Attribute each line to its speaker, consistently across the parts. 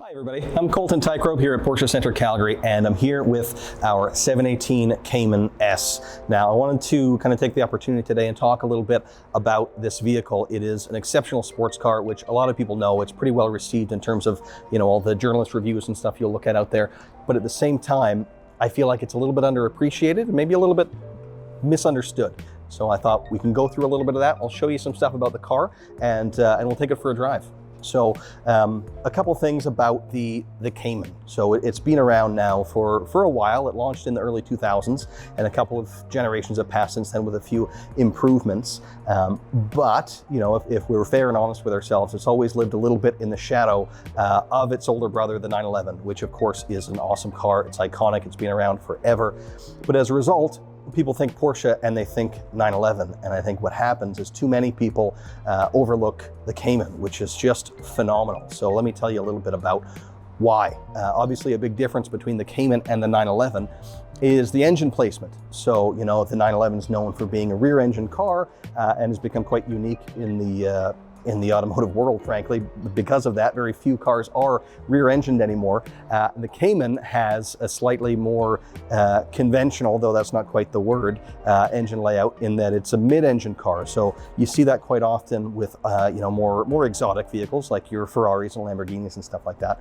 Speaker 1: Hi everybody, I'm Colton here at Porsche Center Calgary, and I'm here with our 718 Cayman S. Now I wanted to kind of take the opportunity today and talk a little bit about this vehicle. It is an exceptional sports car, which a lot of people know. It's pretty well received in terms of, you know, all the journalist reviews and stuff you'll look at out there. But at the same time, I feel like it's a little bit underappreciated and maybe a little bit misunderstood. So I thought we can go through a little bit of that. I'll show you some stuff about the car and we'll take it for a drive. So a couple things about the Cayman. So it's been around now for a while. It launched in the early 2000s, and a couple of generations have passed since then with a few improvements. But you know, if we were fair and honest with ourselves, it's always lived a little bit in the shadow of its older brother, the 911, which of course is an awesome car. It's iconic. It's been around forever. But as a result, people think Porsche and they think 911, and I think what happens is too many people overlook the Cayman, which is just phenomenal. So let me tell you a little bit about why. Obviously a big difference between the Cayman and the 911 is the engine placement. So, you know, the 911 is known for being a rear engine car and has become quite unique in the automotive world, frankly. Because of that, very few cars are rear-engined anymore. The Cayman has a slightly more conventional, though that's not quite the word, engine layout, in that it's a mid-engine car. So you see that quite often with you know, more exotic vehicles like your Ferraris and Lamborghinis and stuff like that.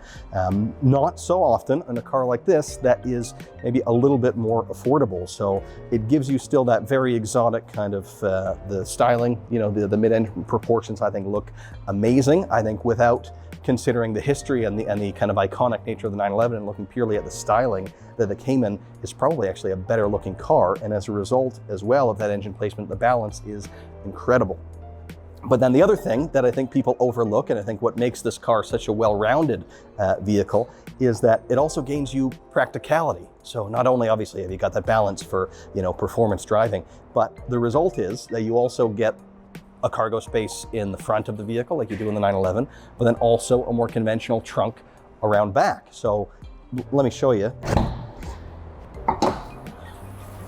Speaker 1: Not so often in a car like this that is maybe a little bit more affordable. So it gives you still that very exotic kind of the styling, you know, the mid-engine proportions, I think, look amazing. I think without considering the history and the kind of iconic nature of the 911 and looking purely at the styling, that the Cayman is probably actually a better looking car. And as a result as well of that engine placement, the balance is incredible. But then the other thing that I think people overlook, and I think what makes this car such a well-rounded vehicle, is that it also gains you practicality. So not only obviously have you got that balance for, you know, performance driving, but the result is that you also get a cargo space in the front of the vehicle like you do in the 911, but then also a more conventional trunk around back. So let me show you.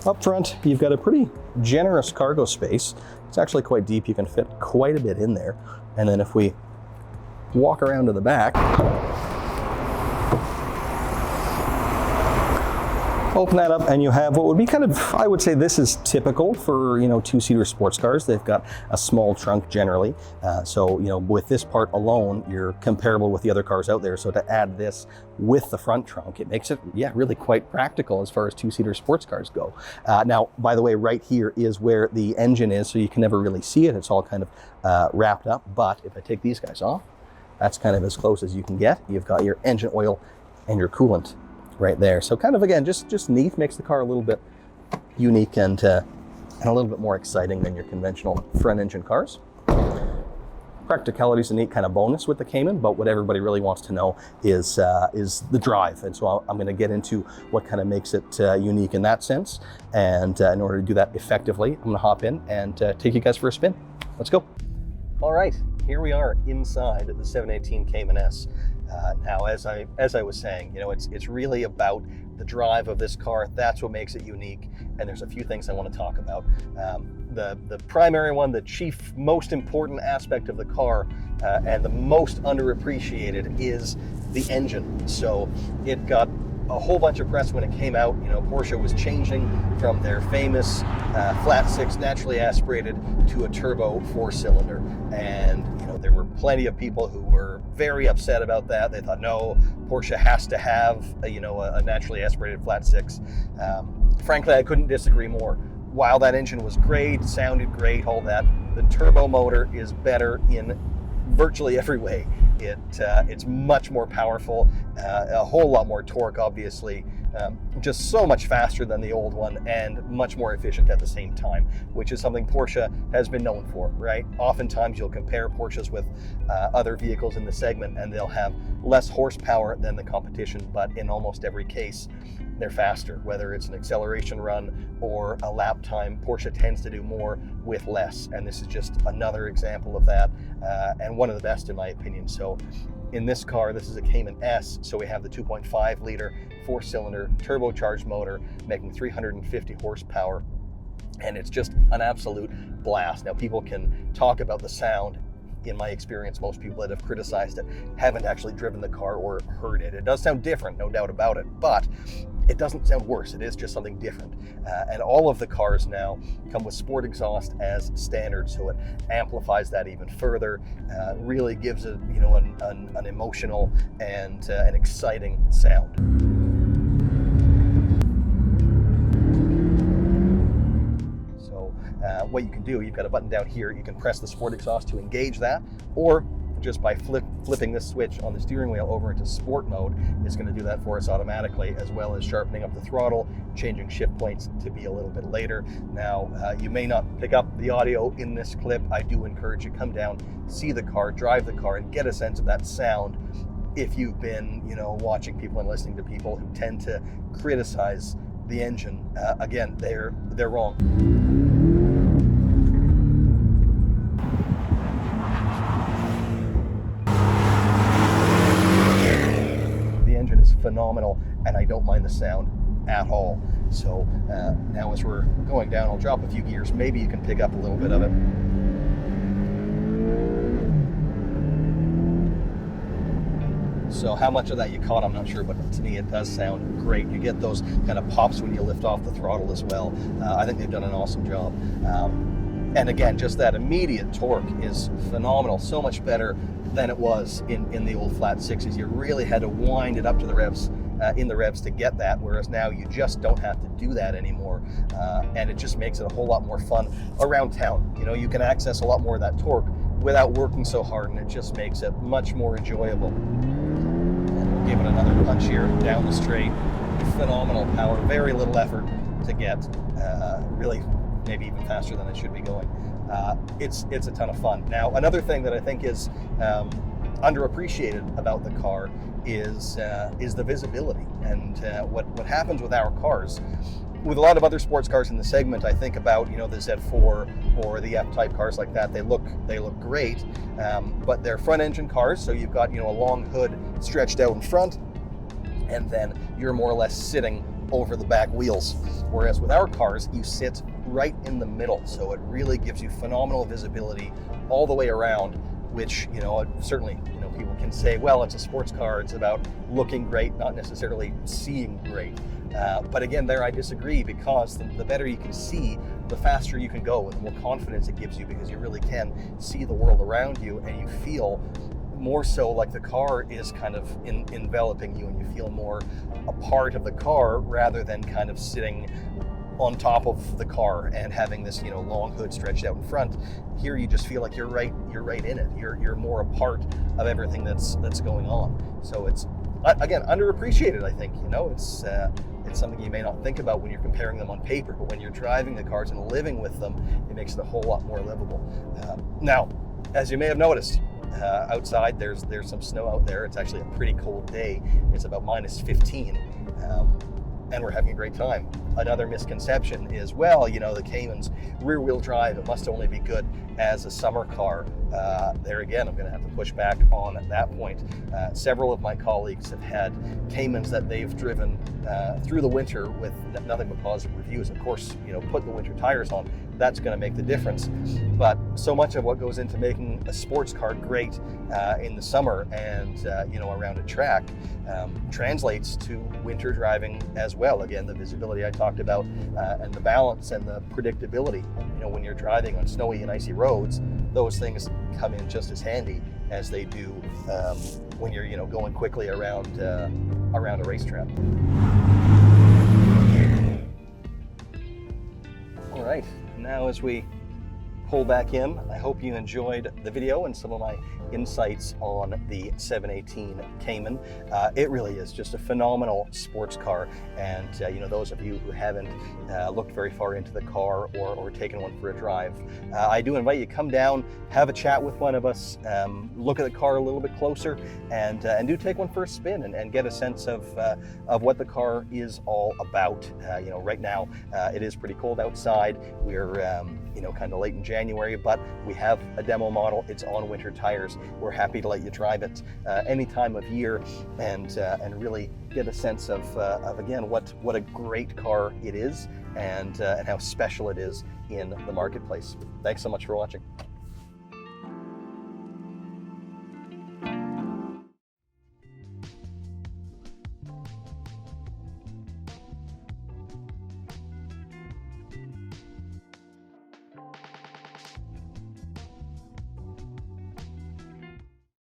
Speaker 1: Up front, you've got a pretty generous cargo space. It's actually quite deep. You can fit quite a bit in there. And then if we walk around to the back, open that up, and you have what would be kind of, I would say this is typical for, you know, two-seater sports cars. They've got a small trunk generally. So, you know, with this part alone, you're comparable with the other cars out there. So to add this with the front trunk, it makes it, yeah, really quite practical as far as two-seater sports cars go. Now, by the way, right here is where the engine is, so you can never really see it. It's all kind of wrapped up. But if I take these guys off, that's kind of as close as you can get. You've got your engine oil and your coolant right there. So kind of, again, just neat, makes the car a little bit unique and a little bit more exciting than your conventional front engine cars. Practicality is a neat kind of bonus with the Cayman, but what everybody really wants to know is the drive. And so I'm going to get into what kind of makes it unique in that sense. And in order to do that effectively, I'm going to hop in and take you guys for a spin. Let's go. All right, here we are inside the 718 Cayman S. Now, as I was saying, you know, it's really about the drive of this car. That's what makes it unique. And there's a few things I want to talk about. The primary one, the chief, most important aspect of the car, and the most underappreciated, is the engine. So it got a whole bunch of press when it came out. You know, Porsche was changing from their famous flat six naturally aspirated to a turbo 4-cylinder, and you know, there were plenty of people who were very upset about that. They thought, no, Porsche has to have a naturally aspirated flat six. Frankly, I couldn't disagree more. While that engine was great, sounded great, all that, the turbo motor is better in virtually every way. It's much more powerful, a whole lot more torque, obviously, just so much faster than the old one, and much more efficient at the same time, which is something Porsche has been known for, right? Oftentimes you'll compare Porsches with other vehicles in the segment, and they'll have less horsepower than the competition, but in almost every case, they're faster. Whether it's an acceleration run or a lap time, Porsche tends to do more with less, and this is just another example of that, and one of the best in my opinion. So in this car, this is a Cayman S, so we have the 2.5 liter 4-cylinder turbocharged motor making 350 horsepower, and it's just an absolute blast. Now, people can talk about the sound in my experience, most people that have criticized it haven't actually driven the car or heard it. It does sound different, no doubt about it, but it doesn't sound worse. It is just something different. And all of the cars now come with sport exhaust as standard, so it amplifies that even further, really gives it, you know, an emotional and an exciting sound. What you can do, you've got a button down here, you can press the sport exhaust to engage that, or just by flipping this switch on the steering wheel over into sport mode, it's going to do that for us automatically, as well as sharpening up the throttle, changing shift points to be a little bit later. Now, you may not pick up the audio in this clip. I do encourage you, come down, see the car, drive the car, and get a sense of that sound. If you've been, you know, watching people and listening to people who tend to criticize the engine, again, they're wrong. Phenomenal, and I don't mind the sound at all. So now as we're going down, I'll drop a few gears. Maybe you can pick up a little bit of it. So how much of that you caught, I'm not sure, but to me it does sound great. You get those kind of pops when you lift off the throttle as well. I think they've done an awesome job. And again, just that immediate torque is phenomenal, so much better than it was in the old flat sixes. You really had to wind it up to the revs, in the revs to get that, whereas now you just don't have to do that anymore. And it just makes it a whole lot more fun around town. You know, you can access a lot more of that torque without working so hard, and it just makes it much more enjoyable. And we'll give it another punch here down the straight. Phenomenal power, very little effort to get, really maybe even faster than it should be going. It's a ton of fun. Now, another thing that I think is underappreciated about the car is the visibility. And what happens with our cars, with a lot of other sports cars in the segment, I think about, you know, the Z4 or the F-Type cars like that. They look great, but they're front engine cars, so you've got, you know, a long hood stretched out in front, and then you're more or less sitting over the back wheels. Whereas with our cars, you sit right in the middle, so it really gives you phenomenal visibility all the way around, which, you know, certainly, you know, people can say, well, it's a sports car, it's about looking great, not necessarily seeing great. But again, there I disagree, because the better you can see, the faster you can go, and the more confidence it gives you, because you really can see the world around you, and you feel more so like the car is kind of enveloping you, and you feel more a part of the car rather than kind of sitting on top of the car and having this, you know, long hood stretched out in front. Here you just feel like you're right in it. You're more a part of everything that's going on. So it's, again, underappreciated, I think. You know, it's something you may not think about when you're comparing them on paper, but when you're driving the cars and living with them, it makes it a whole lot more livable. Now, as you may have noticed, outside there's some snow out there. It's actually a pretty cold day. It's about -15, and we're having a great time. Another misconception is, well, you know, the Cayman's rear-wheel drive, it must only be good as a summer car. There again, I'm going to have to push back on that point. Several of my colleagues have had Caymans that they've driven through the winter with nothing but positive reviews. Of course, you know, put the winter tires on, that's going to make the difference. But so much of what goes into making a sports car great in the summer and, you know, around a track translates to winter driving as well. Again, the visibility I talked about, and the balance and the predictability. You know, when you're driving on snowy and icy roads, those things come in just as handy as they do when you're, you know, going quickly around a racetrack. All right, now as we pull back in, I hope you enjoyed the video and some of my insights on the 718 Cayman. It really is just a phenomenal sports car, and you know, those of you who haven't looked very far into the car or taken one for a drive, I do invite you to come down, have a chat with one of us, look at the car a little bit closer, and do take one for a spin and get a sense of what the car is all about. You know, right now it is pretty cold outside. We're you know, kind of late in January, but we have a demo model. It's on winter tires. We're happy to let you drive it any time of year and really get a sense of again, what a great car it is and how special it is in the marketplace. Thanks so much for watching.